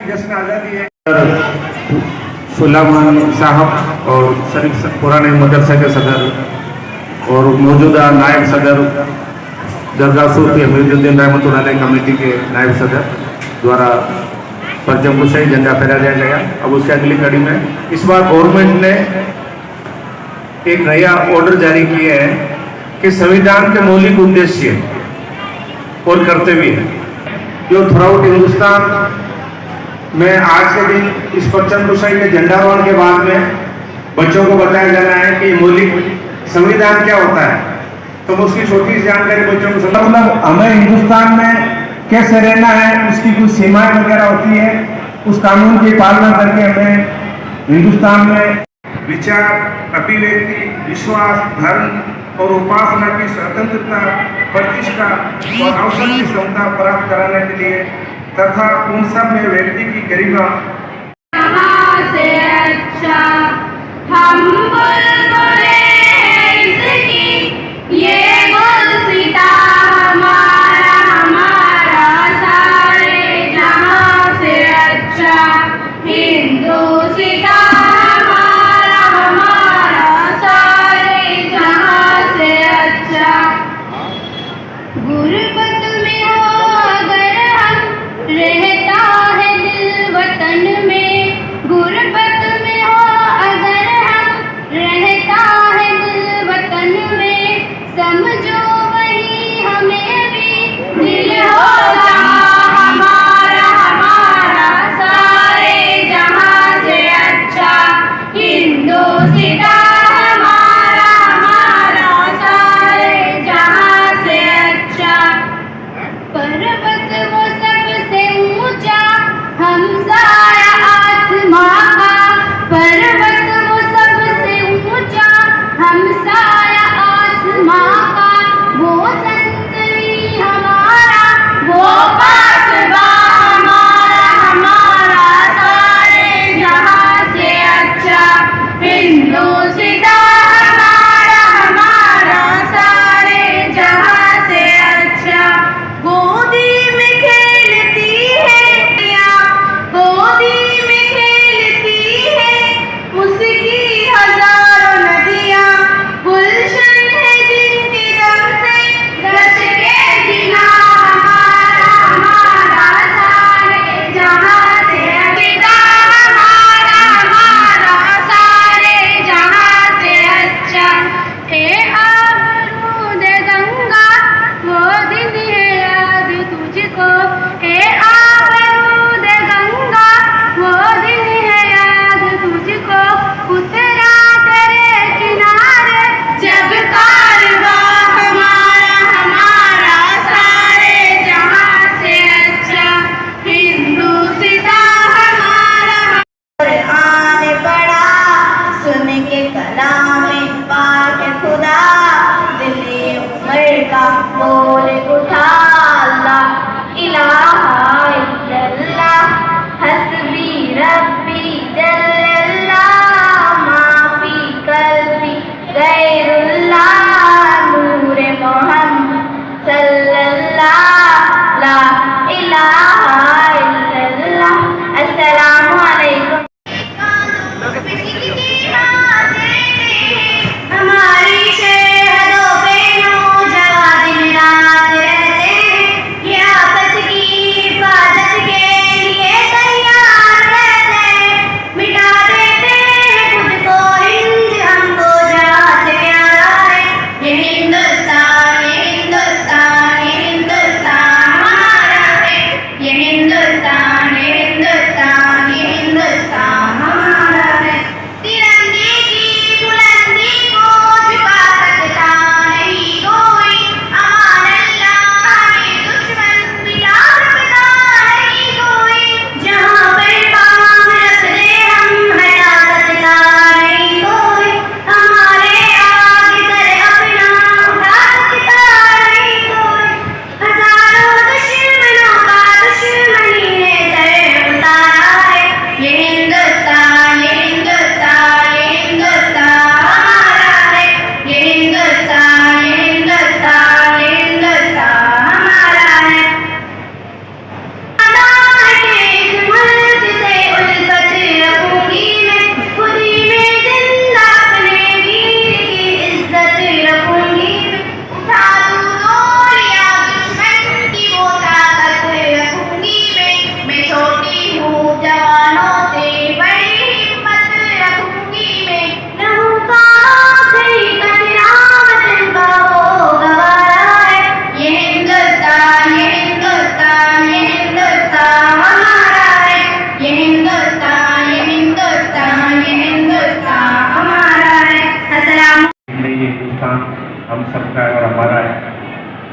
जश्न आज़ादी है सुलेमान साहब और शरीफ पुराने मदरसा के सदर और मौजूदा नायब सदर दरगाह सूफी अमीरुद्दीन रहमतुल्लाह अलैह कमेटी के नायब सदर द्वारा परचम कुशाई झंडा फहरा दिया गया। अब उसकी अगली कड़ी में इस बार गवर्नमेंट ने एक नया ऑर्डर जारी किया है कि संविधान के मौलिक उद्देश्य और कर्तव्य है जो थ्रू हिंदुस्तान में आज के दिन इस परचम कुशाई के झंडारोहण के बाद में बच्चों को बताया जाना है कि मौलिक संविधान क्या होता है। तो उसकी छोटी सी जानकारी बच्चों को मतलब हमें हिंदुस्तान में कैसे रहना है, उसकी कुछ सीमाएं वगैरह होती है, उस कानून की पालना करके हमें हिंदुस्तान में विचार, अभिव्यक्ति, विश्वास, धर्म और उपासना की स्वतंत्रता, प्रतिष्ठा और अवसर की क्षमता प्राप्त कराने के लिए तथा उन सब में व्यक्ति की गरिमा से अच्छा हम बुलबुले इसकी ये गुलसिता हमारा हमारा सारे जहां से अच्छा हिंदुस्ता हमारा हमारा सारे जहां से अच्छा। गुरबत में हो अगर हम रहता है दिल वतन में, गुरबत में हो अगर हम रहता है दिल वतन में, समझो वही हमें भी दिल हो जहां हमारा हमारा सारे जहां से अच्छा हिंदुस्ता हमारा हमारा सारे जहां से अच्छा। पर्वत वो सबसे ऊंचा हमसाया आसमां का, पर्वत वो सबसे ऊंचा हमसाया आसमां का, वो संतरी हमारा वो पासबा हमारा हमारा सारे जहां से अच्छा हिंदुस्ता हमारा हमारा सारे जहां से अच्छा। गोदी में खेलती है गोदी में खेलती है उसकी हजारों नदियां, गुलशन है जिनके दम से रच के जीना हमारा हमारा सारे जहां से अच्छा हमारा हमारा सारे जहां से अच्छा। हे आबरूद गंगा वो दिन है याद तुझको, हे आबरूद गंगा वो दिन है याद तुझको, उतरा तेरे किनारे जब कारवां हमारा हमारा सारे जहां से अच्छा हिंदुस्ता हमारा। कुरान पढ़ा सुन के कलाम पाक खुदा, दिले उमर का बोल उठा अल्लाह इलाहा इल्लल्लाह हस्बी रब्बी जल्लल्लाह माफी कल्बी गैरुल्लाह नूर मोहम्मद सल्लल्लाह ला इलाहा इल्लल्लाह। अस्सलामु अलैकुम। हमारी शहरों पे नौजवान दिन रात हम सबका है और हमारा है,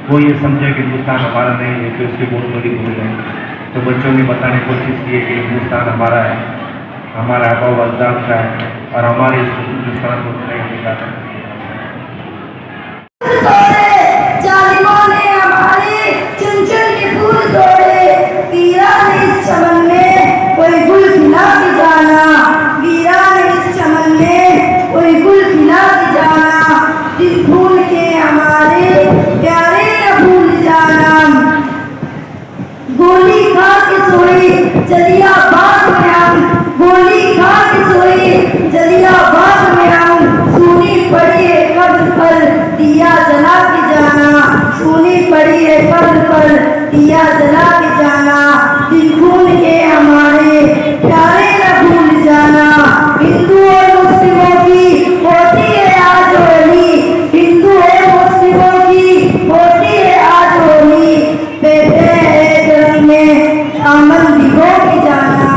वो ये समझे कि हिंदुस्तान हमारा नहीं है तो इसकी बहुत बड़ी भूल है। तो बच्चों ने बताने की कोशिश की है कि हिंदुस्तान हमारा है, हमारा आबाव अजदाद का है और हमारे इस हिंदुस्तान को नहीं जाता। जालिमों ने हमारे चुन चुन के फूल तोड़े, वीरा ने इस चमन में कोई गुल खिला के जाना, वीरा ने इस चमन में कोई गुल खिला के जाना, दिल भूल के हमारे प्यारे न भूल जाना। गोली खा के सोए जलियाबाद में हम, गोली खा के सोए जलियाबाद में हम, सुनी पड़ी है कब्र पर दिया जला के जाना, सुनी पड़ी है कब्र पर दिया जला के जाना, दिल खून के हमारे प्यारे न भूल जाना। हिंदू और मुस्लिमों की होती है आज होली, हिंदू और मुस्लिमों की होती है आज होली, बहते हैं रंग में दामन भिगो के जाना,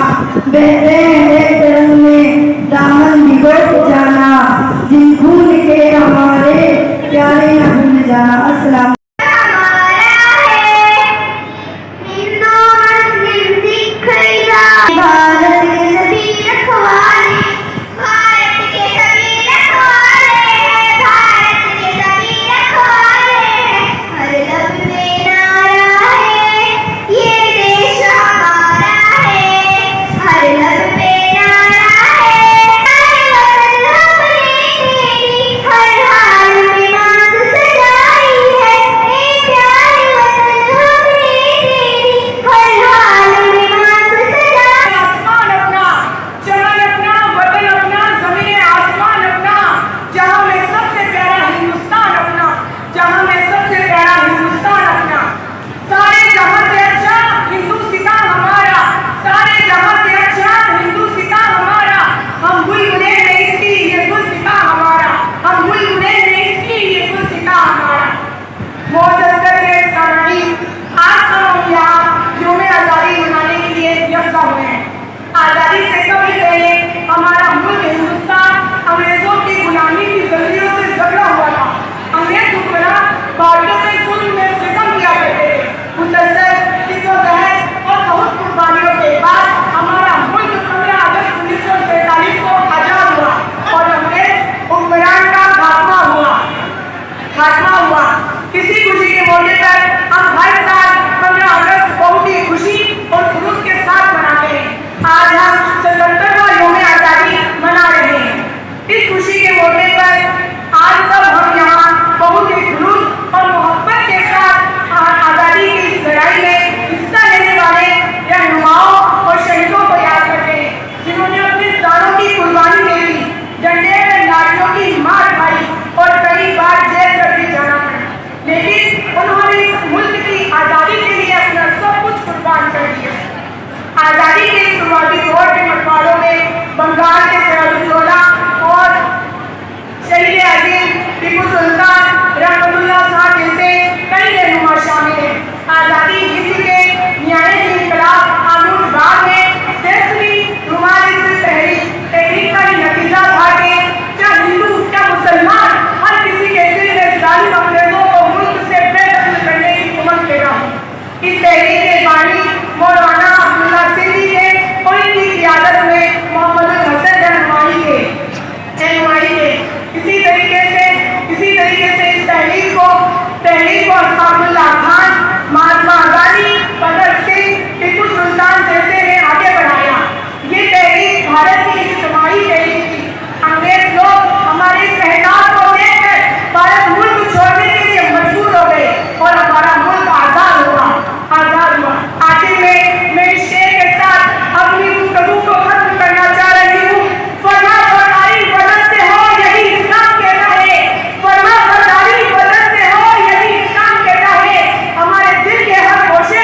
बहते हैं रंग में दामन भिगो के जाना, दिल खून के हमारे प्यारे न भूल जाना। अस्सलाम। भारत के सभी रखवाले, भारत के सभी रखवाले, भारत के सभी रखवाले, हर लब में नारा है ये देश हमारा है, हर लब में नारा है वतन हमने तेरी, हर हाल में मांग सजाई है ए प्यारे वतन हमने तेरी, हर हाल में मांग सजाई। आसमान अपना, चमन अपना, वतन अपना, जमीन आसमान अपना, जहां में सबसे प्यारा हिंदुस्तान अपना, जहां में सबसे प्यारा हिंदुस्तान अपना। सारे जहां से अच्छा हिंदुस्तान हमारा, सारे जहां से अच्छा हिंदुस्तान हमारा, हम भूल गए नहीं इसकी ये गुलसिता हमारा, हम भूल गए नहीं इसकी ये गुलसिता हमारा। मौजूद करके सारी आज हम यहाँ यौम आज़ादी मनाने के लिए यकजा हुए हैं। आज़ादी से कभी पहले हमारा मुल्क हिंदुस्तान अंग्रेजों की गुलामी की जंजीरों से जकड़ा हुआ था। अंग्रेज हुक्मरान भारतीयों के जुल्म में सितम किया करते थे। मुसलसल जद्दोजहद और बहुत कुर्बानियों के बाद हमारा मुल्क 15 अगस्त 1947 को आजाद हुआ और अंग्रेज हुक्मरान का खात्मा हुआ। किसी खुशी के मौके पर हम हर साल 15 अगस्त बहुत ही खुशी और जुलूस के साथ मनाते हैं। आज हम 77वां यौम आज़ादी मना रहे हैं। इस खुशी के मौके पर आज सब हम यहाँ बहुत ही जुलूस और मोहब्बत के साथ आज़ादी की इस लड़ाई में हिस्सा लेने वाले रहनुमाओं और शहीदों को याद करते हैं, जिन्होंने अपनी जानों की कुर्बानी दे दी, डंडे में लाठियों की मार खाई और कई बार जेल तक भी जाना पड़ा, लेकिन उन्होंने इस मुल्क की आज़ादी के लिए अपना सब कुछ कुर्बान कर दिया। आज़ादी के शुरुआती दौर के मकबरों में बंगाल के सैयदुल्लौला और शहीद अजीम टीपू सुल्तान रहमतुल्लाह साहब जैसे कई रहनुमा शामिल हैं। आज़ादी हिंद के न्यायिक इंकलाब आमूद बाग में 10वीं रुमानी तहरीक का ही नतीजा था कि क्या हिंदू क्या मुसलमान हर किसी के दिल में जालिम अंग्रेजों को मुल्क से बेदखल करने की उमंग पैदा हुई। इस तहरीक के बानी मौलाना अब्दुल्ला सिंधी थे और इनकी क़ियादत में मोहम्मद हसन रहनुमाई थे। इसी तरीके से इस तहरीक को अब्दुल्ला खान, महात्मा गांधी, भगत सिंह, टीपू सुल्तान जैसे ने आगे बढ़ाया। ये तहरीक भारत की इज्तिमाई तहरीक थी। अंग्रेज लोग हमारे इस एहसास को देखकर भारत मुल्क छोड़ने के लिए मजबूर हो गए और हमारा मुल्क आजाद हुआ। आखिर में मैं इस शेर के साथ अपनी गुफ्तगू को खत्म करना चाह रही हूँ। फरमाबरदारी वतन से हो यही इस्लाम कहता है, फरमाबरदारी वतन से हो यही इस्लाम कहता है। हमारे दिल के हर गोशे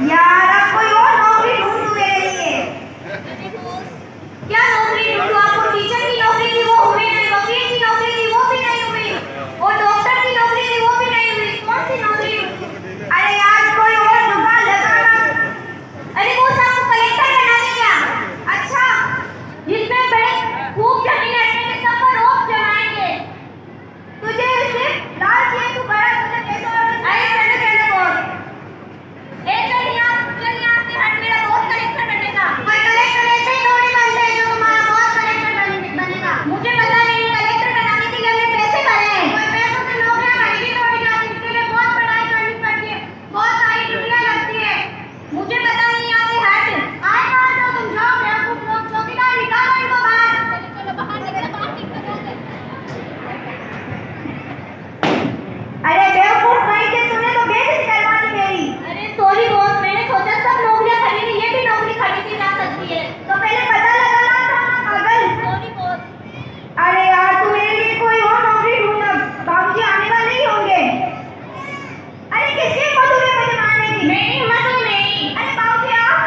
यार अब कोई और नौकरी ढूंढ मेरे लिए। क्या नौकरी ढूंढूं? आपको टीचर की नौकरी थी वो हुई नहीं, वकील की नौकरी थी वो भी नहीं हुई, और डॉक्टर की नौकरी थी वो भी नहीं हुई, कौन सी नौकरी ढूंढूं? अरे यार कोई और जुगाड़ लगाना। अरे वो सब कलेक्टर बनाने क्या? अच्छा, जिसमें बड़े खूब जमीन रखने के सब पर रोक जमाएंगे। तुझे सिर्फ लाल चाहिए, तू बड़ा तुझे कैसे अरे चलो बोल, एक चल यहाँ से हट, मेरा बॉस कलेक्टर बनेगा। कोई कलेक्टर ऐसे ही थोड़ी बनते हैं जो तुम्हारा बॉस कलेक्टर बनेगा। मुझे पता नहीं, कलेक्टर बनाने के लिए हमें पैसे भरे हैं। कोई पैसों से नौकरियां खरीदी थोड़ी जाती, इसके लिए बहुत पढ़ाई करनी पड़ती है, बहुत सारी ड्यूटियां लगती है। मुझे पता नहीं, यहाँ से हट। आए कहाँ से हो तुम? जाओ बेवकूफ लोग, चौकीदार निकालो इनको बाहर। चलो बाहर निकलो, बाहर निकलो। अरे बेवकूफ कहीं के, तूने तो बेइज्जती करवा दी मेरी। अरे सॉरी बॉस, मैंने सोचा सब नौकरियां खरीदी, ये भी नौकरी खरीदी जा सकती है। तो पहले पता लगाना था ना पागल। Sorry boss. अरे यार तू मेरे लिए कोई और नौकरी ढूंढ, बाबूजी आने वाले ही होंगे। अरे किसकी हिम्मत हुई मुझे मारने की? मेरी हिम्मत हुई नहीं। अरे बाबूजी आप,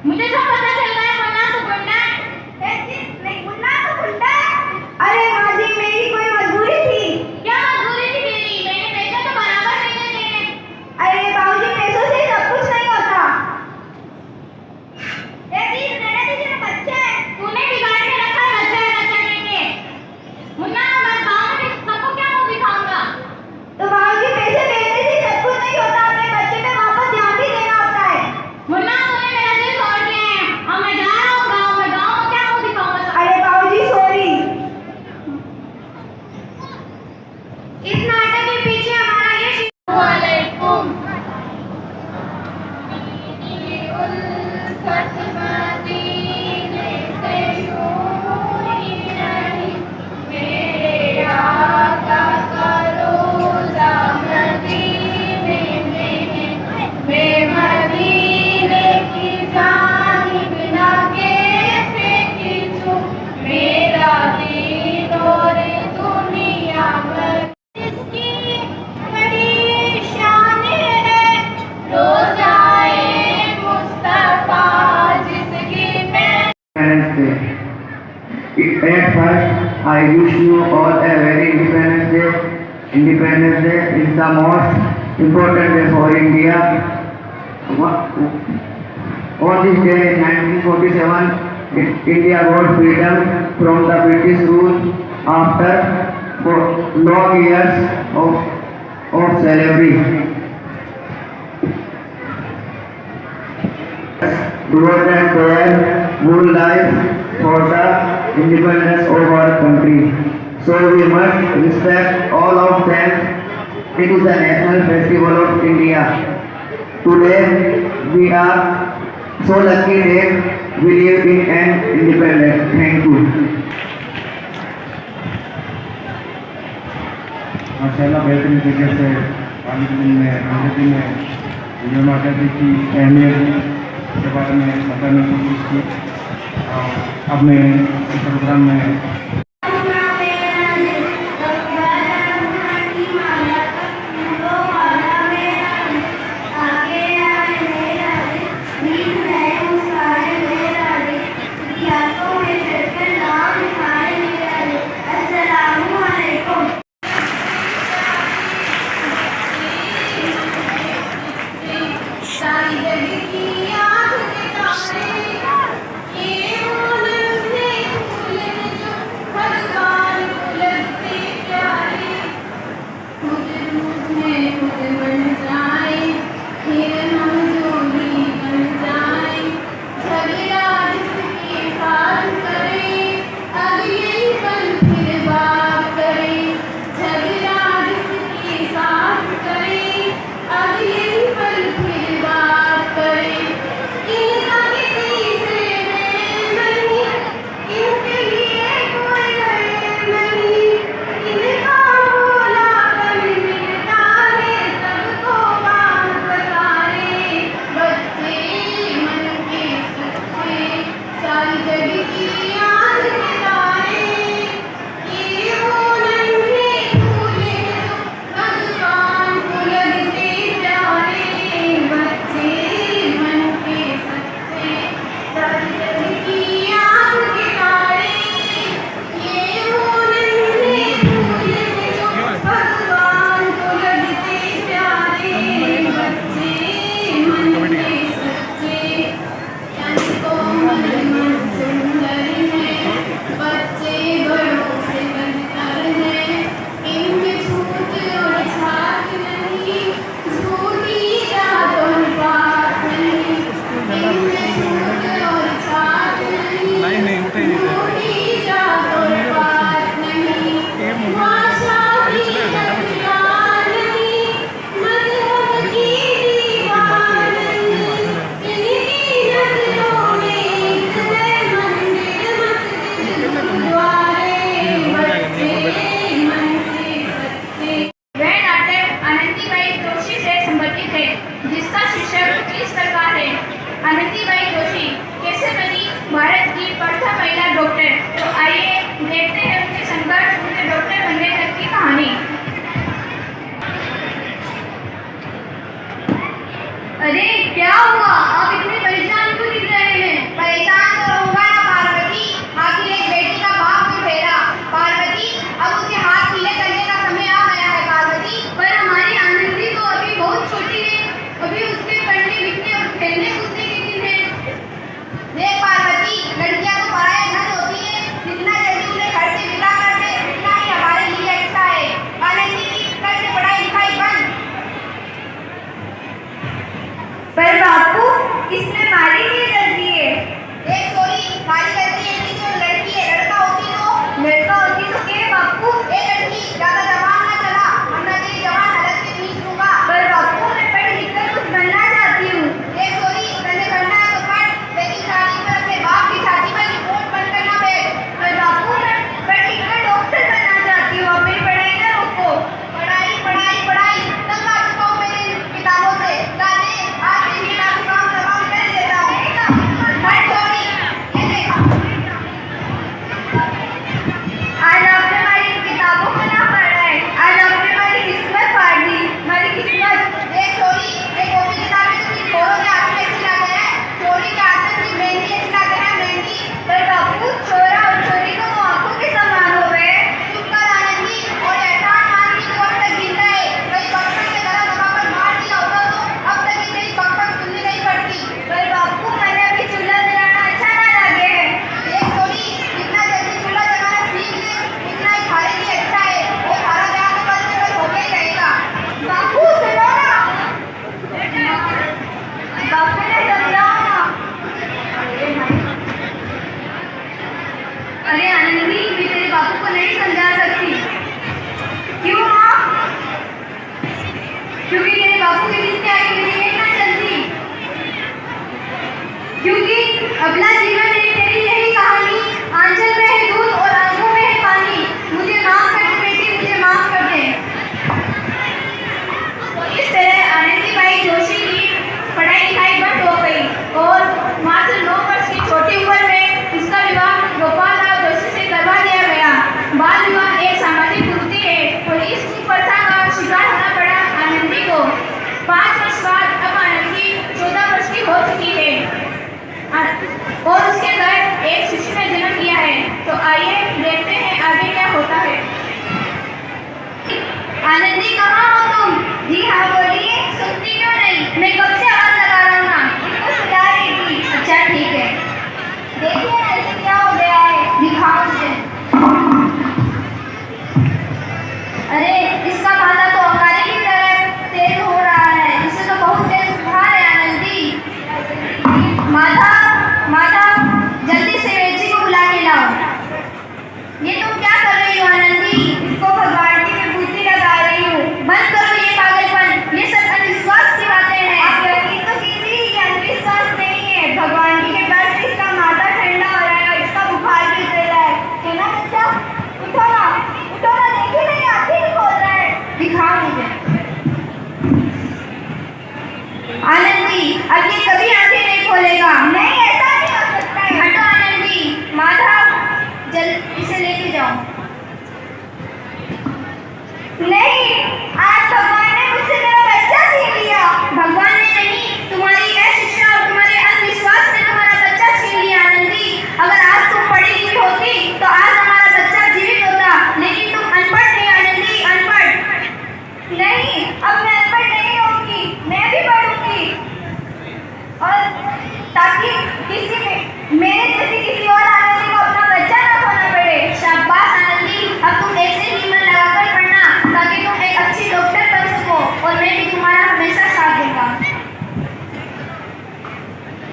मुझे सब पता चल गया, वरना तो गुंडा है। नहीं मुन्ना तो गुंडा है। अरे माँ जी मेरी कोई मजबूरी थी। क्या मजबूरी थी मेरी? मैंने पैसे तो बराबर नहीं दिए। अरे बाबूजी पैसों से ही सब कुछ नहीं होता। प्लीज रहने दीजिए ना, बच्चे हैं। तूने बिगाड़ के रखा है बच्चा लेके। मुन्ना, मैं गाँव में सबको क्या मुंह दिखाऊंगा? तो बाबूजी पैसे देने से सब कुछ नहीं होता, अपने बच्चे पे वापस ध्यान भी देना होता है। मुन्ना, तूने मेरा दिल तोड़ दिया है, और मैं जा रहा हूँ गाँव में। गाँव में क्या मुंह दिखाऊंगा सबको? अरे बाबूजी सॉरी। इस नाटक के पीछे हमारा ये वालेकुम At first, I wish you all a very Independence Day. Independence Day is the most important day for India. On this day in 1947, India got freedom from the British rule after long years of slavery. Devoted their whole life for the independence of our country. So we must respect all of them. It is the national festival of India. Today we are so lucky that we live in an independence. Thank you. माशाल्लाह बेहतरीन तरीके से पानी में जो माता जी की अहमियत के बारे में बताने की कोशिश की। अब मैं इस प्रोग्राम में आनंदीबाई जोशी कैसे बनी भारत की प्रथम महिला डॉक्टर। तो आइए देखते हैं उनके संघर्ष, उनके डॉक्टर बनने तक की कहानी। अरे क्या हुआ, आप इतने परेशान क्यों दिख रहे हैं? परेशान तो रहूंगा ना पार्वती, आखिर एक बेटी का बाप भी फेरा। पार्वती, अब उसके हाथ पीले करने का समय आ गया है पार्वती। पर हमारी आनंदी तो अभी बहुत छोटी है, अभी उसके पढ़ने लिखने और खेलने कूदने के दिन है। देख पार्वती, लड़कियां तो पराया धन होती है, जितना जल्दी उन्हें घर से विदा कर दे उतना ही हमारे लिए अच्छा है। आनंदी की कल से पढ़ाई लिखाई बंद। पर बापू, इसमें मारी की गलती है। एक चोरी मारी करती है कि जो लड़की है, लड़का होती तो के बापू? ए लड़की ज्यादा जवान ना चला, वरना तेरी जवान हालत में पीस लूंगा। पर बापू, मैं पढ़ लिख कर कुछ बनना चाहती हूँ। एक चोरी तन्ने करना है तो पढ़, लेकिन शादी पर अपने बाप की छाती पर रिपोर्ट बंद करना बैठ। पर बापू, मैं पढ़ लिख कर डॉक्टर बनना चाहती हूँ, आप मेरी पढ़ाई ना रोको। पढ़ाई पढ़ाई पढ़ाई तंग आ चुका हूँ मेरी किताबों से। दादी, आज तेरी किताब काम तमाम कर देता हूँ। हट चोरी, ये देख। आज आपने हमारी किताबों को ना पढ़ा है, आज आपने हमारी किस्मत फाड़ दी, हमारी किस्मत। देख चोरी, ये कॉपी किताबें तो सिर्फ छोरों के हाथ में अच्छी लगते हैं, चोरी के हाथ में सिर्फ मेहंदी अच्छी लगते हैं, मेहंदी। पर बापू, छोरा और छोरी को तो आंखों के समान हो गए। चुप कर आनंदी, और एहसान मान की तू अब तक गिनता है। कहीं बचपन से गला दबाकर मार दिया होता तो अब तक ये तेरी बकबक सुननी नहीं पड़ती। पर बापू, मैंने अभी चूल्हा जलाना अच्छा ना लगे है। देख चोरी, जितना जल्दी चूल्हा जलाना सीख ले उतना ही हमारे लिए अच्छा है। वो सारा ब्याह तो कल से कल होके ही रहेगा। बापू, सुनो ना। बापू ने समझाओ ना। अरे आनंदी, मैं तेरे बापू को नहीं समझा सकती। क्यों माँ? क्योंकि तेरे बापू की जिंदगी आगे मेरी एक ना चलती। क्योंकि अपना जीवन एक तेरी यही कहानी, आंचल में है दूध और आंखों में है पानी। मुझे माफ कर दे बेटी, मुझे माफ कर दे। तो इस तरह आनंदीबाई जोशी की पढ़ाई लिखाई बंद हो गई और मात्र 9 वर्ष की छोटी उम्र में उसका विवाह गोपाल राव जोशी से करवा दिया गया। बाल विवाह एक सामाजिक कुरीति है और इस कुप्रथा का शिकार होना पड़ा आनंदी को। 5 वर्ष बाद अब आनंदी 14 वर्ष की हो चुकी है और उसके घर एक शिशु ने जन्म लिया है। तो आइए देखते हैं आगे क्या होता है। आनंदी, कहाँ हो तुम? जी हाँ, बोलिए। सुनती क्यों नहीं? मैं कब से आवाज लगा रहा हूँ ना, इसको सुला रही थी। अच्छा ठीक है। देखिए ना इसे क्या हो गया है, दिखाओ मुझे। अरे, इसका माथा तो अंगारे की तरह तेज हो रहा है, इसे तो बहुत तेज बुखार है आनंदी। माता, माता, जल्दी से वेची को बुला के लाओ। ये तुम क्या कर रही हो आनंदी? इसको भगवान की विभूति लगा रही हूँ। बंद करो ये पागलपन, ये सब अंधविश्वास की बातें हैं। आप यकीन तो कीजिए, ये अंधविश्वास नहीं है। भगवान की कृपा से इसका माथा ठंडा हो रहा है और इसका बुखार भी उतर रहा है। सुना बच्चा? उठो ना, देखिए नहीं आंखें नहीं खोल रहा है। दिखाओ मुझे। आनंदी, अब ये कभी आंखें नहीं खोलेगा। नहीं, ऐसा नहीं हो सकता है। हटो आनंदी। माधव, जल्द इसे लेके जाओ। नहीं, आज भगवान ने मुझसे मेरा बच्चा छीन लिया। भगवान ने नहीं, तुम्हारी अशिक्षा और तुम्हारे अंधविश्वास ने तुम्हारा बच्चा छीन लिया आनंदी। अगर आज तुम पढ़ी लिखी होती तो आज हमारा बच्चा जीवित होता, लेकिन तुम अनपढ़ थे आनंदी, अनपढ़। नहीं, अब मैं अनपढ़ नहीं होंगी, मैं भी पढ़ूंगी, और ताकि मेरे जैसी किसी और आनंदी को अपना बच्चा ना खोना पड़े। शाबाश आनंदी, अब तुम ऐसे ही मन लगाकर पढ़ना ताकि तुम एक अच्छी डॉक्टर बन सको और मैं भी तुम्हारा हमेशा साथ दूंगा।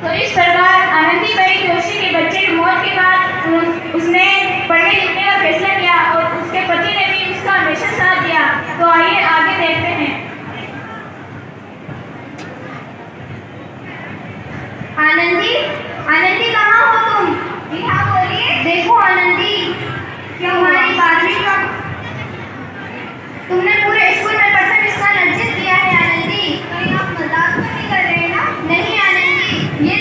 तो इस प्रकार आनंदीबाई जोशी के बच्चे की मौत के बाद उसने पढ़ने लिखने का फैसला किया और उसके पति ने भी उसका हमेशा साथ दिया। तो आइए आगे देखते हैं। आनंदी, आनंदी कहाँ हो तुम? जी हाँ, बोलिए। देखो आनंदी, क्या हमारी 12वीं का तुमने पूरे स्कूल में प्रथम स्थान अर्जित किया है आनंदी। कहीं आप मजाक तो नहीं कर रहे ना? नहीं आनंदी, ये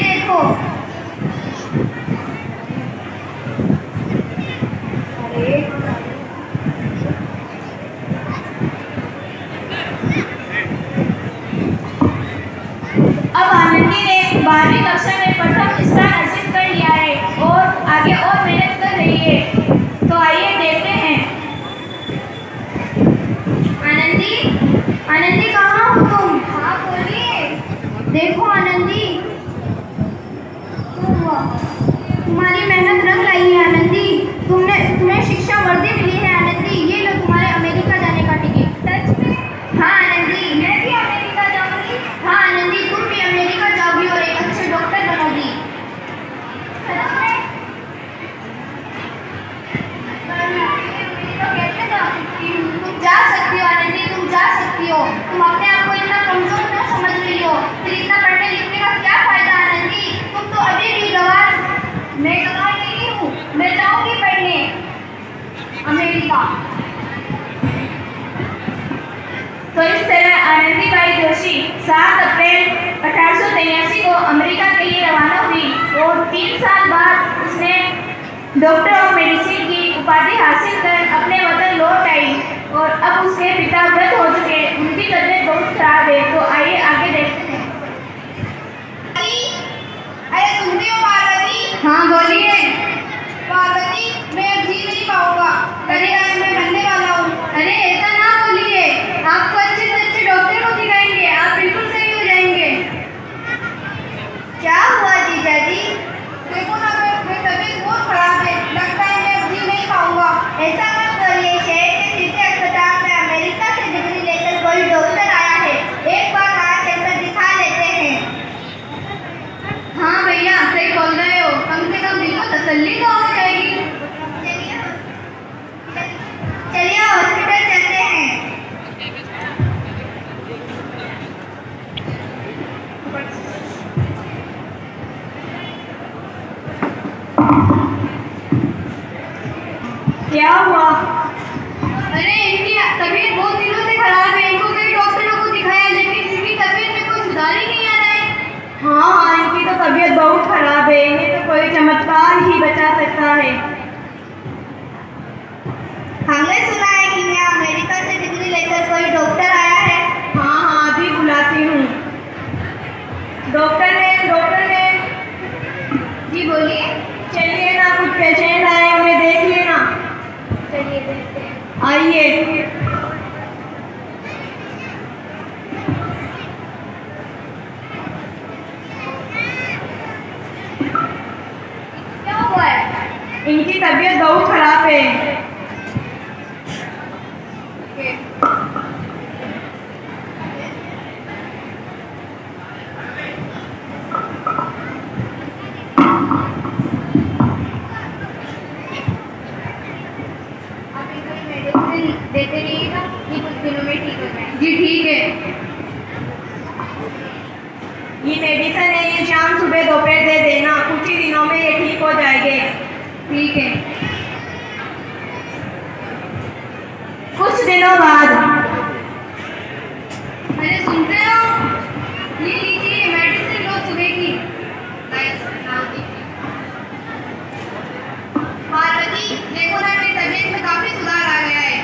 12वीं कक्षा में प्रथम स्थान हासिल कर लिया है और आगे और मेहनत कर रही है। तो आइए देखते हैं। आनंदी, आनंदी कहाँ हो तुम? हाँ बोलिए। देखो आनंदी, तुम्हारी मेहनत रंग लाई है आनंदी। तुम्हें शिक्षा वर्दी मिली है आनंदी। ये लो तुम्हारे अमेरिका जाने का टिकट। सच में? हाँ आनंदी, मैं भी अमेरिका जाऊंगी। हाँ आनंदी, तुम भी अमेरिका जाओगी और एक अच्छे डॉक्टर बनोगी। सच में? कैसे जा सकती हूँ? तुम जा सकती हो आनंदी, तुम जा सकती हो। तुम अपने आप को इतना कमजोर क्यों समझ रही हो? फिर इतना पढ़ने लिखने का क्या फायदा आनंदी? तुम तो अभी भी गवार। मैं गवार नहीं हूँ, मैं जाऊंगी पढ़ने अमेरिका। तो इस तरह आनंदीबाई जोशी 7 अप्रैल 1883 को अमेरिका के लिए रवाना हुई और 3 साल बाद उसने डॉक्टर ऑफ मेडिसिन की उपाधि हासिल कर अपने वतन लौट आई और अब उसके पिता वृद्ध हो चुके, उनकी तबीयत बहुत खराब है। तो आइए आगे देखते हैं। अरे सुनती हो पार्वती? हाँ बोलिए। पार्वती, मैं अब जी नहीं पाऊंगा। अरे आज मैं मरने वाला हूँ। अरे ऐसा ना बोलिए, आपको अच्छे से अच्छे डॉक्टर को दिखाएंगे, आप बिल्कुल सही हो जाएंगे। क्या हुआ जीजा जी? देखो ना, मेरी तबीयत बहुत खराब है। लगता है मैं अब जी नहीं पाऊंगा। ऐसा मत करिए, शहर के सीधे अस्पताल में अमेरिका से डिग्री लेकर कोई डॉक्टर आया है। एक बार वहाँ चलकर दिखा लेते हैं। हाँ भैया सही बोल रहे हो, कम से कम दिल को तसल्ली तो हो जाएगी। चलिए हॉस्पिटल चलते हैं। क्या हुआ? अरे इनकी तबीयत बहुत दिनों से खराब है, इनको कई डॉक्टरों को दिखाया लेकिन इनकी तबीयत में कोई सुधार ही नहीं आ रहा है। हाँ, इनकी तो तबीयत बहुत खराब है, इन्हें तो कोई चमत्कार ही बचा सकता है। हमने सुना है कि यहाँ अमेरिका से डिग्री लेकर कोई डॉक्टर आया है। हाँ, अभी बुलाती हूँ। Doctor ma'am, doctor ma'am. जी बोलिए। चलिए ना, कुछ पेशेंट आए, उन्हें देखिए ना। चलिए देखते हैं। आइए। क्या हुआ है? इनकी तबीयत बहुत खराब है। आप इनको मेडिसिन देते रहिएगा, ये कुछ दिनों में ठीक हो जाएंगे। जी ठीक है। ये मेडिसिन है, ये शाम सुबह दोपहर दे देना, कुछ ही दिनों में ये ठीक हो जाएंगे। ठीक है। कुछ दिनों बाद। अरे सुनते हो, ये लीजिए मेडिसिन लो सुबह की। पार्वती, देखो ना, मेरी तबीयत में काफी सुधार आ गया है।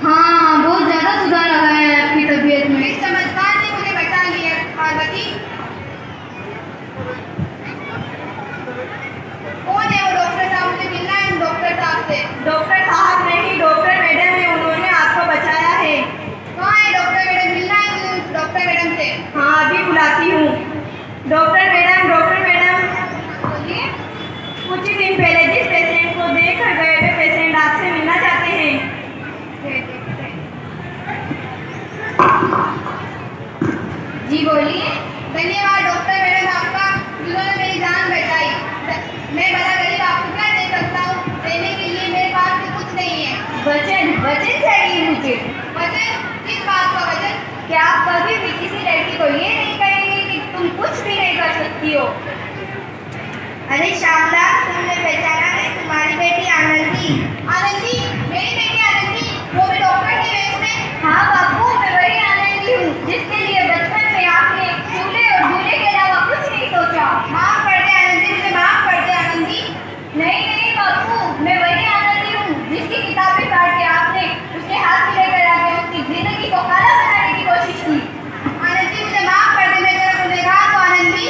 हाँ बहुत ज्यादा सुधार आ गया है आपकी तबीयत में। इस चमत्कार ने मुझे बचा लिया पार्वती। कौन है वो डॉक्टर साहब? मुझे मिलना है उन डॉक्टर साहब से। डॉक्टर साहब नहीं, डॉक्टर मैडम है, उन्होंने आपको बचाया है। कहाँ है डॉक्टर मैडम? मिलना है मुझे डॉक्टर मैडम से। हाँ, अभी बुलाती हूँ। Doctor madam, doctor madam. बोलिए। कुछ ही दिन पहले जिस पेशेंट को देख कर गए वे पेशेंट आपसे मिलना चाहते हैं। जी बोलिए। धन्यवाद डॉक्टर मैडम आपका, जिन्होंने मेरी जान बचाई। मैं बड़ा गरीब, आपको क्या दे सकता हूँ? देने के लिए मेरे पास भी कुछ नहीं है। वचन, वचन चाहिए मुझे। वचन? किस बात का वचन? क्या आप कभी भी किसी लड़की को ये नहीं कहेंगे कि तुम कुछ भी नहीं कर सकती हो? अरे शामला, तुमने पहचाना नहीं तुम्हारी बेटी आनंदी? आनंदी? मेरी बेटी आनंदी? वो भी डॉक्टर के वेश में? हाँ बाबू, मैं वही आनंदी हूँ जिसके लिए बचपन में आपने झूले और झूले के अलावा कुछ नहीं सोचा। माफ कर दे आनंदी, मुझे माफ कर दे आनंदी। नहीं नहीं बाबू, मैं वही आनंदी हूँ जिसकी किताबें काट के आपने उसके हाथ में लेकर आके उसकी जिंदगी को काला बनाने की कोशिश की। आनंदी मुझे माफ कर दे, मैं तेरा गुनहगार हूँ आनंदी।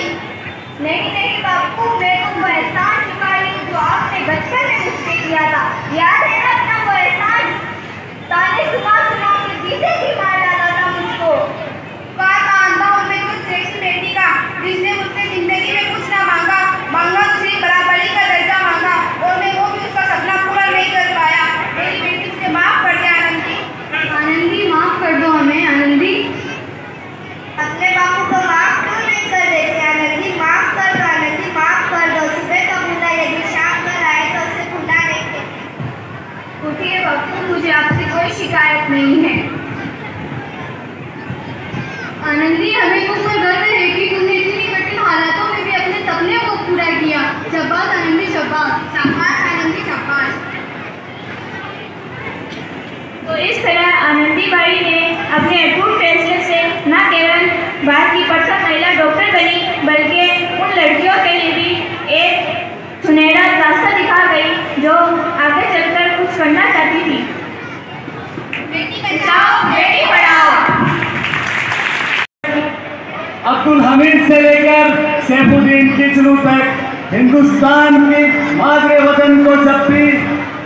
अब्दुल हमीद से लेकर सैफुद्दीन किचलू तक हिंदुस्तान की मादरे वतन को जब भी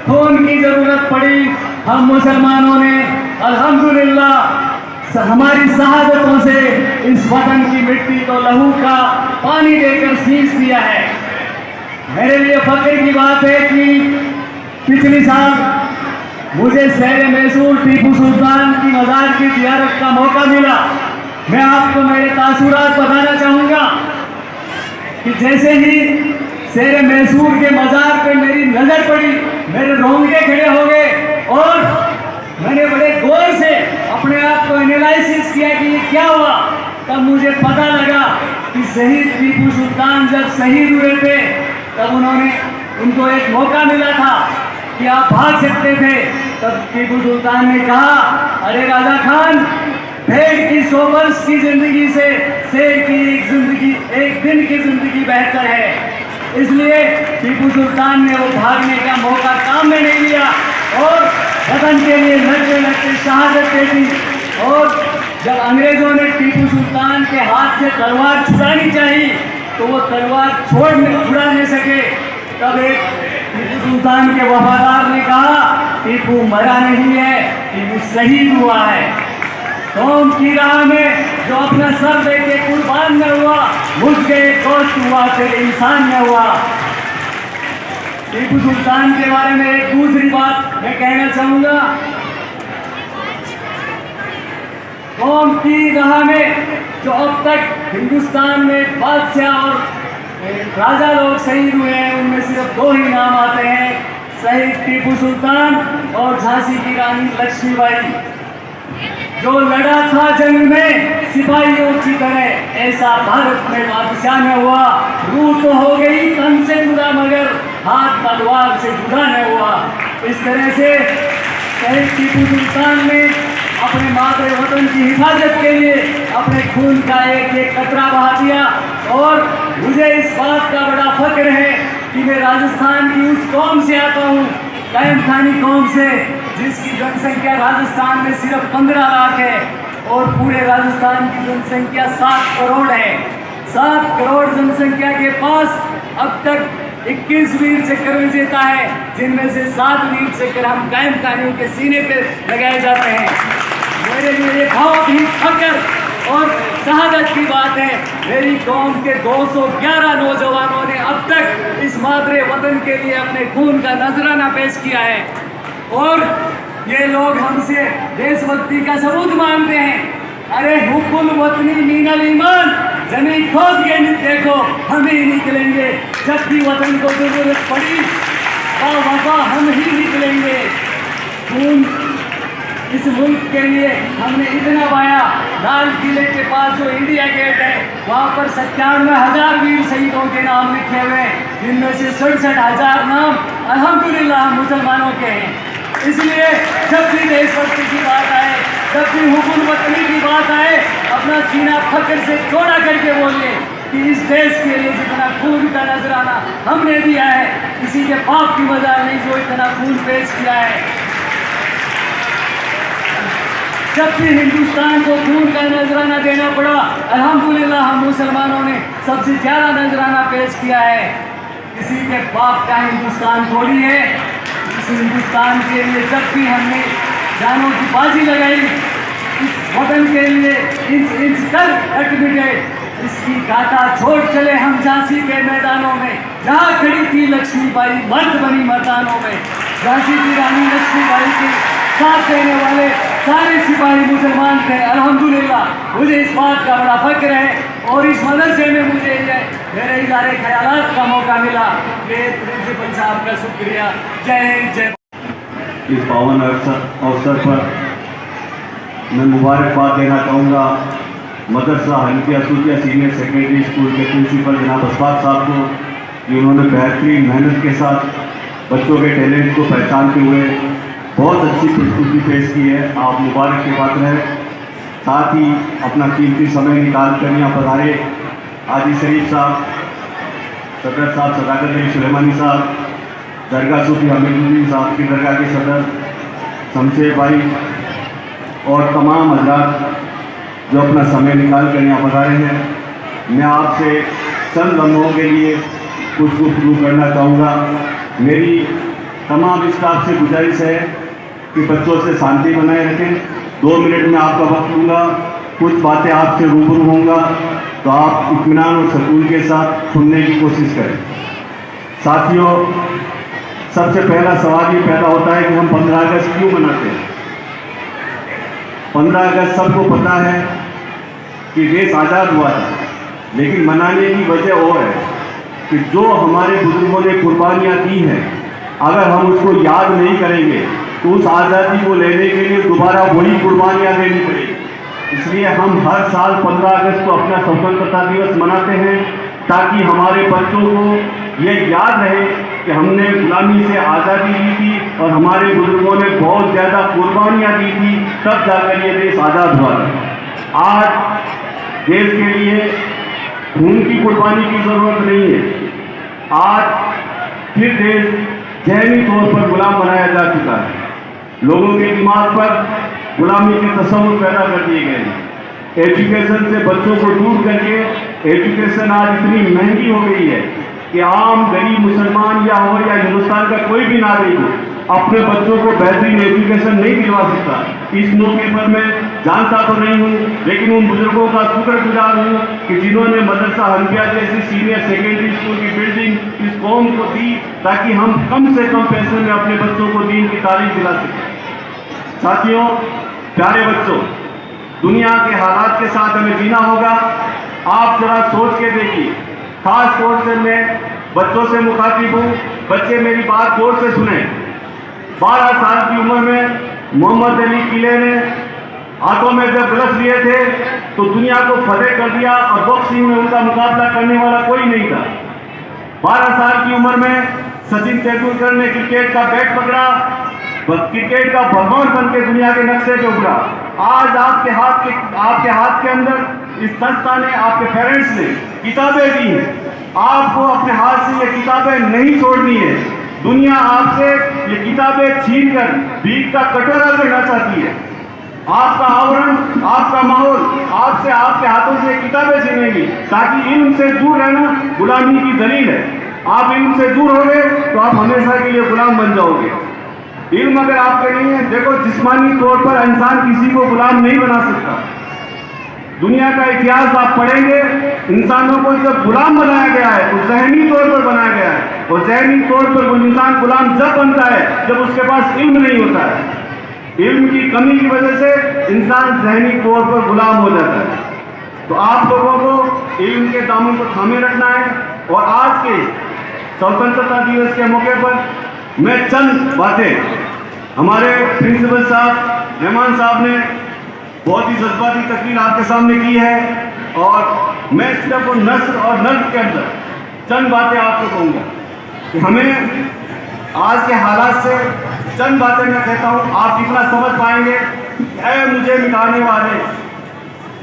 खून की जरूरत पड़ी, हम मुसलमानों ने अल्हम्दुलिल्लाह हमारी शहादतों से इस वतन की मिट्टी को लहू का पानी देकर सींच दिया है। मेरे लिए फख्र की बात है कि पिछले साल मुझे शहर मैसूर टीपू सुल्तान की मज़ार की ज़ियारत का मौका मिला। मैं आपको मेरे तासुरात बताना चाहूँगा कि जैसे ही शहर मैसूर के मज़ार पे मेरी नज़र पड़ी, मेरे रोंगटे खड़े हो गए और मैंने बड़े गौर से अपने आप को एनालिसिस किया कि ये क्या हुआ। तब मुझे पता लगा कि शहीद टीपू सुल्तान जब शहीद हुए थे तब उनको एक मौका मिला था कि आप भाग सकते थे। तब टीपू सुल्तान ने कहा, अरे राजा खान, भेड़ की 100 वर्ष की जिंदगी से शेर की एक दिन की जिंदगी बेहतर है। इसलिए टीपू सुल्तान ने वो भागने का मौका काम में नहीं लिया और वतन के लिए लड़ते लड़ते शहादत दे दी। और जब अंग्रेजों ने टीपू सुल्तान के हाथ से तलवार छुड़ानी चाहिए तो वो तलवार छुड़ा नहीं सके। तब एक टीपू सुल्तान के वफादार ने कहा, टीपू मरा नहीं है, टीपू शहीद हुआ है। कौम की राह में जो अपना सर दे के कुर्बान न हुआ, मुझ गए दोस्त हुआ, फिर इंसान न हुआ। टीपू सुल्तान के बारे में एक दूसरी बात मैं कहना चाहूँगा। कौम की राह में जो अब तक हिंदुस्तान में बादशाह और राजा लोग शहीद हुए हैं, उनमें सिर्फ 2 ही नाम आते हैं, शहीद टीपू सुल्तान और झांसी की रानी लक्ष्मीबाई। जो लड़ा था जंग में सिपाहियों की तरह, ऐसा भारत में बादशाह न हुआ। रूह तो हो गई तन से जुदा मगर हाथ तलवार से जुदा न हुआ। इस तरह से शहीद टीपू सुल्तान ने अपने मादरे वतन की हिफाजत के लिए अपने खून का एक एक कतरा बहा दिया। और मुझे इस बात का बड़ा फख्र है कि मैं राजस्थान की उस कौम से आता हूँ, कैम खानी कौम से, जिसकी जनसंख्या राजस्थान में सिर्फ 15 लाख है और पूरे राजस्थान की जनसंख्या 7 करोड़ है। 7 करोड़ जनसंख्या के पास अब तक 21 वीर चक्र विजेता है, जिनमें से 7 वीर चक्र हम कायम खानियों के सीने पे लगाए जाते हैं। मेरे लिए ये बहुत ही फख्र और शहादत की बात है। मेरी कौम के 211 नौजवानों ने अब तक इस मादरे वतन के लिए अपने खून का नजराना पेश किया है और ये लोग हमसे देशभक्ति का सबूत मांगते हैं। अरे हुब्बुल वतनी मीनल ईमान, जमीन खोद के देखो हम ही निकलेंगे। जब भी वतन को जरूरत पड़ी वफा हम ही निकलेंगे। खून इस मुल्क के लिए हमने इतना पाया। लाल किले के पास जो इंडिया गेट है, वहाँ पर 97,000 वीर शहीदों के नाम लिखे हुए हैं, जिनमें से 67,000 नाम अल्हम्दुलिल्लाह मुसलमानों के हैं। इसलिए जब भी देशभक्ति की बात आए, जब भी हुकुम वतनी की बात आए, अपना सीना फख्र से चौड़ा करके बोलिए कि इस देश के लिए जितना खून का नजराना हमने दिया है, किसी के बाप की मजाल नहीं जो इतना खून पेश किया है। जब भी हिंदुस्तान को खून का नजराना देना पड़ा, अल्हम्दुलिल्लाह हम मुसलमानों ने सबसे ज़्यादा नजराना पेश किया है। किसी के बाप का हिंदुस्तान थोड़ी है। इस हिंदुस्तान के लिए जब भी हमने जानों की बाजी लगाई, इस वतन के लिए इंच इंच कर डट मिटे। इसकी गाथा छोड़ चले हम झांसी के मैदानों में, जहाँ खड़ी थी लक्ष्मीबाई मर्द बनी मैदानों में। झांसी की रानी लक्ष्मीबाई के साथ देने वाले सारे सिपाही मुसलमान थे। अल्हम्दुलिल्लाह मुझे इस बात का बड़ा फख्र है और इस मदरसे में मुझे मेरे इदारे ख्यालात का मौका मिला। मेरे प्रिंसिपल साहब का शुक्रिया। जय हिंद, जय। इस पावन अवसर पर मैं मुबारकबाद देना चाहूँगा मदरसा हनीफिया सूफिया सीनियर सेकेंडरी स्कूल के प्रिंसिपल जनाब अशफाक साहब को, कि उन्होंने बेहतरीन मेहनत के साथ बच्चों के टैलेंट को पहचानते हुए बहुत अच्छी प्रस्तुति पेश की है। आप मुबारक के पात्र हैं। साथ ही अपना कीमती समय निकाल कर यहाँ पधारे हाजी शरीफ साहब, सदर साहब सदाकत अली सुलेमानी साहब, दरगाह सूफी हमीदुद्दीन साहब की दरगाह के सदर शमशेर भाई और तमाम हजरात जो अपना समय निकाल कर यहाँ पधारे हैं। मैं आपसे चंद लम्हों के लिए कुछ गुफ्तगू करना चाहूँगा। मेरी तमाम स्टाफ से गुजारिश है कि बच्चों से शांति बनाए रखें। 2 मिनट में आपका वक्त लूँगा, कुछ बातें आपसे रूबरू होऊंगा, तो आप इत्मीनान और सुकून के साथ सुनने की कोशिश करें। साथियों, सबसे पहला सवाल ये पैदा होता है कि हम 15 अगस्त क्यों मनाते हैं। 15 अगस्त सबको पता है कि देश आज़ाद हुआ था, लेकिन मनाने की वजह और है कि जो हमारे बुजुर्गों ने कुर्बानियाँ दी हैं, अगर हम उसको याद नहीं करेंगे तो उस आज़ादी को लेने के लिए दोबारा वही कुर्बानियाँ देनी पड़ेगी। इसलिए हम हर साल 15 अगस्त को अपना स्वतंत्रता दिवस मनाते हैं, ताकि हमारे बच्चों को ये याद रहे कि हमने गुलामी से आज़ादी ली थी और हमारे बुजुर्गों ने बहुत ज़्यादा कुर्बानियाँ दी थी, तब जाकर ये देश आज़ाद हुआ था। आज देश के लिए खून की कुर्बानी की ज़रूरत नहीं है। आज फिर देश ज़हनी तौर पर गुलाम बनाया जा चुका है। लोगों के दिमाग पर गुलामी के तस्वुर पैदा कर दिए गए हैं। एजुकेशन से बच्चों को दूर करके एजुकेशन आज इतनी महंगी हो गई है कि आम गरीब मुसलमान या हो या हिंदुस्तान का कोई भी नागरिक हो, अपने बच्चों को बेहतरीन एजुकेशन नहीं दिलवा सकता। इस मौके पर मैं जानता तो नहीं हूँ, लेकिन उन बुजुर्गों का शुक्रगुजार हूँ कि जिन्होंने मदरसा हनफिया जैसी सीनियर सेकेंडरी स्कूल की बिल्डिंग इस कौम को दी, ताकि हम कम से कम पैसे में अपने बच्चों को दीन की तालीम दिला सकें। साथियों, प्यारे बच्चों, दुनिया के हालात के साथ हमें जीना होगा। आप जरा सोच के देखिए, खास तौर से मैं बच्चों से मुखातिब हूँ। बच्चे मेरी बात गौर से सुने। 12 साल की उम्र में मोहम्मद अली किले ने हाथों में जब ग्लव्स लिए थे तो दुनिया को फतेह कर दिया और बॉक्सिंग में उनका मुकाबला करने वाला कोई नहीं था। 12 साल की उम्र में सचिन तेंदुलकर ने क्रिकेट का बैट पकड़ा, क्रिकेट का भगवान बन के दुनिया के नक्शे पे उभरा। आज आपके हाथ के अंदर इस संस्था ने, आपके पेरेंट्स ने किताबें दी हैं। आपको अपने हाथ से ये किताबें नहीं छोड़नी है। दुनिया आपसे ये किताबें छीन कर भीख का कटोरा लेना चाहती है। आपका आवरण, आपका माहौल आपसे, आपके हाथों से किताबें छीनेगी, ताकि इल्म से दूर रहना गुलामी की दलील है। आप इल्म से दूर हो गए तो आप हमेशा के लिए गुलाम बन जाओगे। इल्म अगर आपके नहीं है, देखो, जिस्मानी तौर पर इंसान किसी को गुलाम नहीं बना सकता। दुनिया का इतिहास आप पढ़ेंगे, इंसानों को जब गुलाम बनाया गया है तो ज़हनी तौर पर बनाया गया है, और ज़हनी तौर पर वो इंसान गुलाम जब बनता है जब उसके पास इल्म नहीं होता है। इल्म की कमी की वजह से इंसान ज़हनी तौर पर गुलाम हो जाता है। तो आप लोगों को इल्म के दामन को थामे रखना है। और आज के स्वतंत्रता दिवस के मौके पर मैं चंद बातें, हमारे प्रिंसिपल साहब, रहमान साहब ने बहुत ही जज्बाती तकरीर आपके सामने की है, और मैं सिर्फ नस्र और नज्म के अंदर चंद बातें आपको कहूँगा कि हमें आज के हालात से चंद बातें मैं कहता हूँ, आप कितना समझ पाएंगे। ऐ मुझे मिटाने वाले,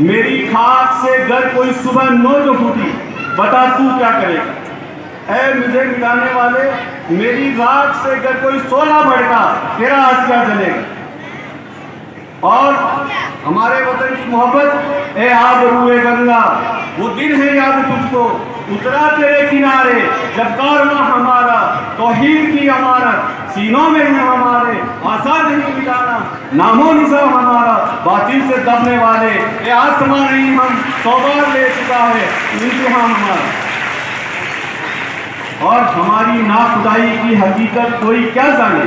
मेरी खाक से घर कोई सुबह 9 जो फूटी, बता तू क्या करेगा। ऐ मुझे मिटाने वाले, मेरी राख से अगर कोई 16 भड़का, तेरा आज क्या जलेगा। और हमारे वतन की मोहब्बत, ए आबरूए गंगा, वो दिन है याद तुझको, उतरा तेरे किनारे जब कारवां हमारा, तौहीद की अमानत सीनों में है हमारे, आसान नहीं मिटाना नामो निशान हमारा, बातिल से दबने वाले, ए आसमां नहीं हम 100 बार ले चुका है इम्तिहान हमारा। और हमारी नाखुदाई की हकीकत कोई क्या जाने,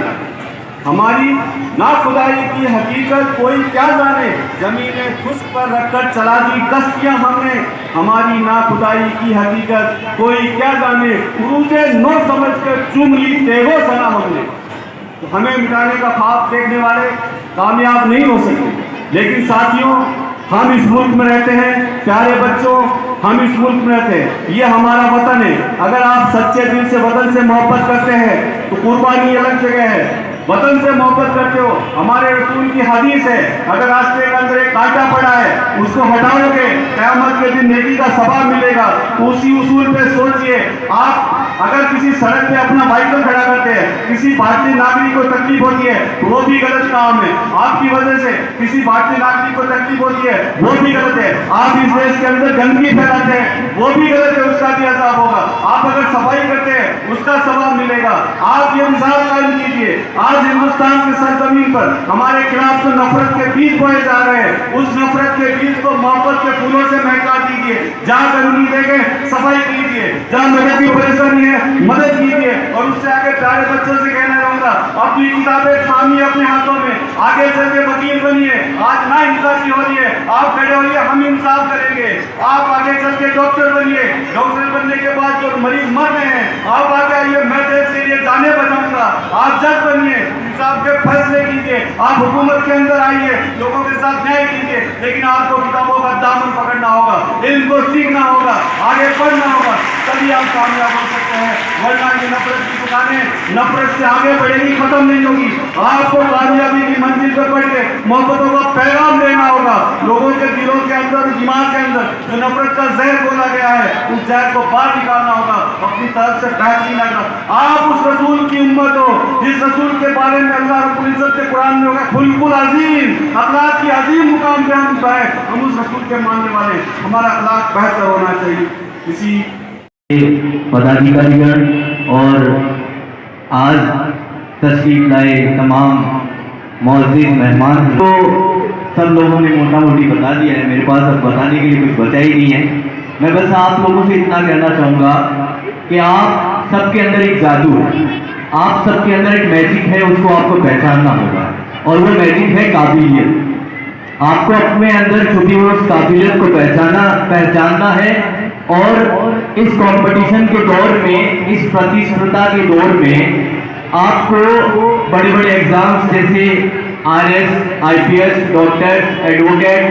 हमारी नाखुदाई की हकीकत कोई क्या जाने, जमीनें खुश पर रखकर चला दी कश्तियां हमने, हमारी नाखुदाई की हकीकत कोई क्या जाने, उरूजे नो समझ कर चूम ली तेगो सना हमने। तो हमें मिटाने का ख्वाब देखने वाले कामयाब नहीं हो सकते। लेकिन साथियों, हम इस मुल्क में रहते हैं, प्यारे बच्चों, हम इस मुल्क में रहते हैं, ये हमारा वतन है। अगर आप सच्चे दिल से वतन से मोहब्बत करते हैं तो कुर्बानी अलग जगह है। वतन से मोहब्बत करते हो, हमारे रसूल की हदीस है, अगर रास्ते के अंदर एक कांटा पड़ा है उसको हटाओगे, क़यामत के दिन नेकी का सवाब मिलेगा। तो उसी उसूल पे सोचिए, आप अगर किसी सड़क पे अपना व्हीकल खड़ा करते हैं, किसी भारतीय नागरिक को तकलीफ होती है, वो भी गलत काम है। आपकी वजह से किसी भारतीय नागरिक को तकलीफ होती है, वो भी गलत है। आप इस देश के अंदर गंदगी फैलाते हैं, वो भी गलत है, उसका भी अजाब होगा। आप अगर सफाई करते हैं, उसका सवाब मिलेगा। आप ये मिसाल कायम कीजिए। आज हिंदुस्तान के सरजमीन पर हमारे खिलाफ जो नफरत के बीज बोए जा रहे हैं, उस नफरत के बीज को मोहब्बत के फूलों से महका दीजिए। जहाँ गंदगी देखें, सफाई कीजिए। जहाँ लोगों की परेशानी है, मदद कीजिए। और उससे आगे प्यारे बच्चों से कहना चाहूंगा, अपनी किताबें थामिए अपने हाथों में, आगे चल के वकील बनिए। आज ना इंसाफी हो रही है, आप खड़े होइए, हम इंसाफ करेंगे। आप आगे चल के डॉक्टर बनिए, डॉक्टर बनने के बाद जो मरीज मर रहे हैं, आप आगे आइए, मैं देश के लिए जाने बचाऊंगा। आप जज बनिए, इंसाफ के फैसले कीजिए। आप हुकूमत के अंदर आइए, लोगों के साथ न्याय कीजिए। लेकिन आपको किताबों का दामन पकड़ना होगा, इल्म को सीखना होगा, आगे बढ़ना होगा, तभी आप कामयाब हो सकते हैं। वरना ये नफरत की दुकानें नफरत से आगे बढ़ेगी, खत्म नहीं होगी। आपको कामयाबी की मंजिल पर बढ़ के मोहब्बतों का पैगाम देना होगा। लोगों के दिलों के अंदर, दिमाग के अंदर जो नफरत का जहर बोला गया है, उस जहर को बाहर निकालना होगा। अपनी तरफ से बैठ नहीं लगना। आप उस रसूल की उम्मत हो जिस रसूल के बारे में अल्लाह रब्बुल इज्जत के कुरान में होगा, खुलकुल अजीम, अखलाक की अजीम मुकाम पे हम उस रसूल के मानने वाले, हमारा अखलाक बेहतर होना चाहिए। इसी पदाधिकारीगण और आज तशरीफ लाए तमाम मौजूद मेहमान तो सब लोगों ने मोटा मोटी बता दिया है। मेरे पास अब बताने के लिए कुछ बचा ही नहीं है। मैं बस आप लोगों से इतना कहना चाहूँगा कि आप सबके अंदर एक जादू है, आप सबके अंदर एक मैजिक है, उसको आपको पहचानना होगा। और वो मैजिक है काबिलियत। आपको अपने अंदर छुपी हुई उस काबिलियत को पहचानना है। और इस कंपटीशन के दौर में, इस प्रतिस्पर्धा के दौर में आपको बड़े बड़े एग्जाम्स जैसे RS, IPS, डॉक्टर, एडवोकेट,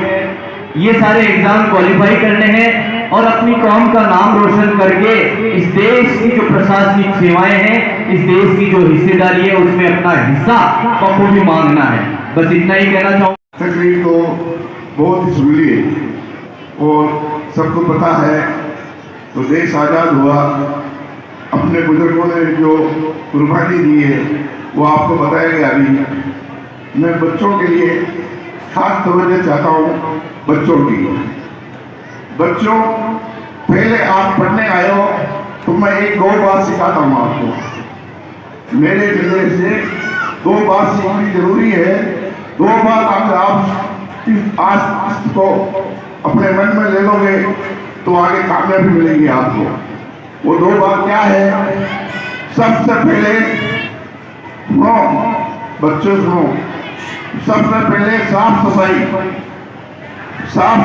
ये सारे एग्जाम क्वालिफाई करने हैं और अपनी कौम का नाम रोशन करके इस देश की जो प्रशासनिक सेवाएं हैं, इस देश की जो हिस्सेदारी है, उसमें अपना हिस्सा बखूबी मांगना है। बस इतना ही कहना चाहूँगा। तकरीर तो बहुत ही जरूरी है और सबको पता है, तो देश आज़ाद हुआ, अपने बुजुर्गों ने जो कुर्बानी दी है वो आपको बताया गया। अभी मैं बच्चों के लिए खास तवज्जो चाहता हूँ। बच्चों की, बच्चों पहले आप पढ़ने आए हो तो मैं एक दो बात सिखाता हूँ आपको। मेरे जरिए से दो बात सीखनी जरूरी है। दो बात अगर आप आज को अपने मन में ले लोगे तो आगे कामयाबी मिलेगी आपको। वो दो बात क्या है? सबसे पहले सुनो बच्चों, सुनो, सबसे पहले साफ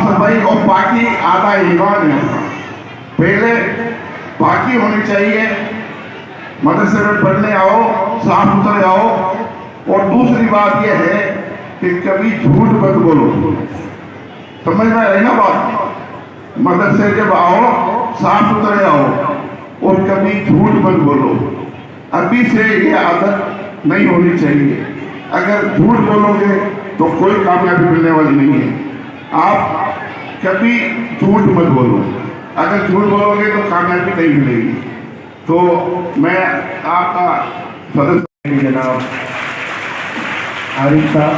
सफाई और पाकी आधा ईमान है। पहले पाकी होनी चाहिए, मदरसे में पढ़ने आओ, साफ सुथरे आओ। और दूसरी बात यह है कि कभी झूठ मत बोलो। समझ में आई ना बात? मदरसे जब आओ साफ सुथरे आओ और कभी झूठ मत बोलो। अभी से ये आदत नहीं होनी चाहिए। अगर झूठ बोलोगे तो कोई कामयाबी मिलने वाली नहीं है। आप कभी झूठ मत बोलो। अगर झूठ बोलोगे तो कामयाबी नहीं मिलेगी। तो मैं आपका सदस्य जनाब आरिफ साहब,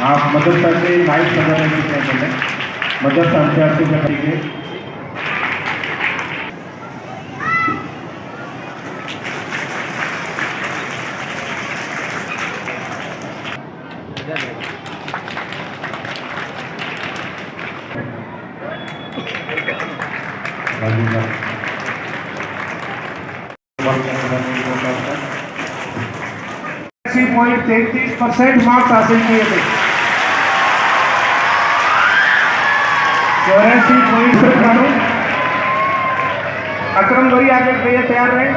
आप मदरसा के नाइट सदर हैं, मदरसा इंचार्ज से करेंगे। .33% मार्क्स हासिल किए थे। 84 पॉइंट से मानो अकरम लोरी आगे के लिए तैयार रहे।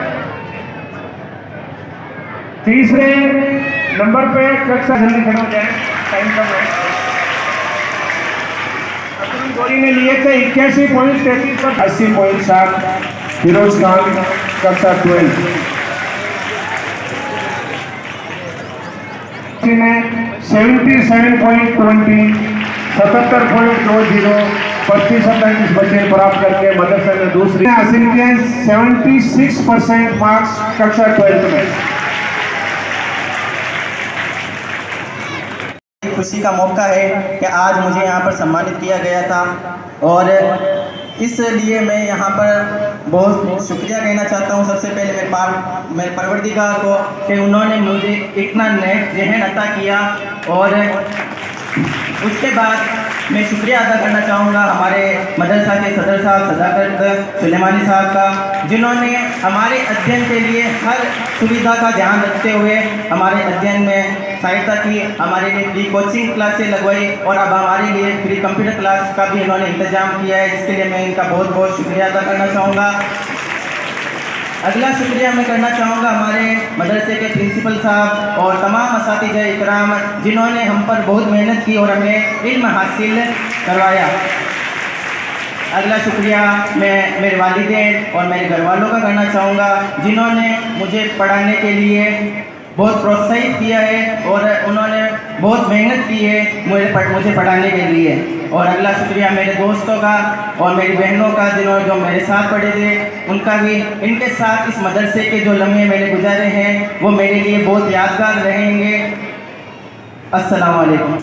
तीसरे नंबर पे कक्षा जल्दी खड़े हो जाए, टाइम कम है। अकरम लोरी ने लिए थे 81.33 पर 80.7। फिरोज खान कक्षा 12 ने 77.20 75.20 बच्चे प्राप्त करके मदरसा में दूसरी हासिल किए। 76% मार्क्स कक्षा 12 में। खुशी का मौका है कि आज मुझे यहाँ पर सम्मानित किया गया था और इसलिए मैं यहाँ पर बहुत शुक्रिया कहना चाहता हूँ। सबसे पहले मेरे परवरदिगार को कि उन्होंने मुझे इतना नेक जहन अता किया, और उसके बाद मैं शुक्रिया अदा करना चाहूँगा हमारे मदरसा के सदर साहब सदाकत सुलेमानी साहब का, जिन्होंने हमारे अध्ययन के लिए हर सुविधा का ध्यान रखते हुए हमारे अध्ययन में सहायता की, हमारे लिए फ्री कोचिंग क्लासें लगवाई और अब हमारे लिए फ्री कंप्यूटर क्लास का भी इन्होंने इंतजाम किया है, जिसके लिए मैं इनका बहुत बहुत शुक्रिया अदा करना चाहूँगा। अगला शुक्रिया मैं करना चाहूँगा हमारे मदरसे के प्रिंसिपल साहब और तमाम असातिज़ा इकराम, जिन्होंने हम पर बहुत मेहनत की और हमें इल्म हासिल करवाया। अगला शुक्रिया मैं मेरे वालिदैन और मेरे घर वालों का करना चाहूँगा, जिन्होंने मुझे पढ़ाने के लिए बहुत प्रोत्साहित किया है और उन्होंने बहुत मेहनत की है मुझे पढ़ाने के लिए। और अगला शुक्रिया मेरे दोस्तों का और मेरी बहनों का, जिन्होंने जो मेरे साथ पढ़े थे, उनका भी। इनके साथ इस मदरसे के जो लम्हे मैंने गुजारे हैं वो मेरे लिए बहुत यादगार रहेंगे। अस्सलाम वालेकुम।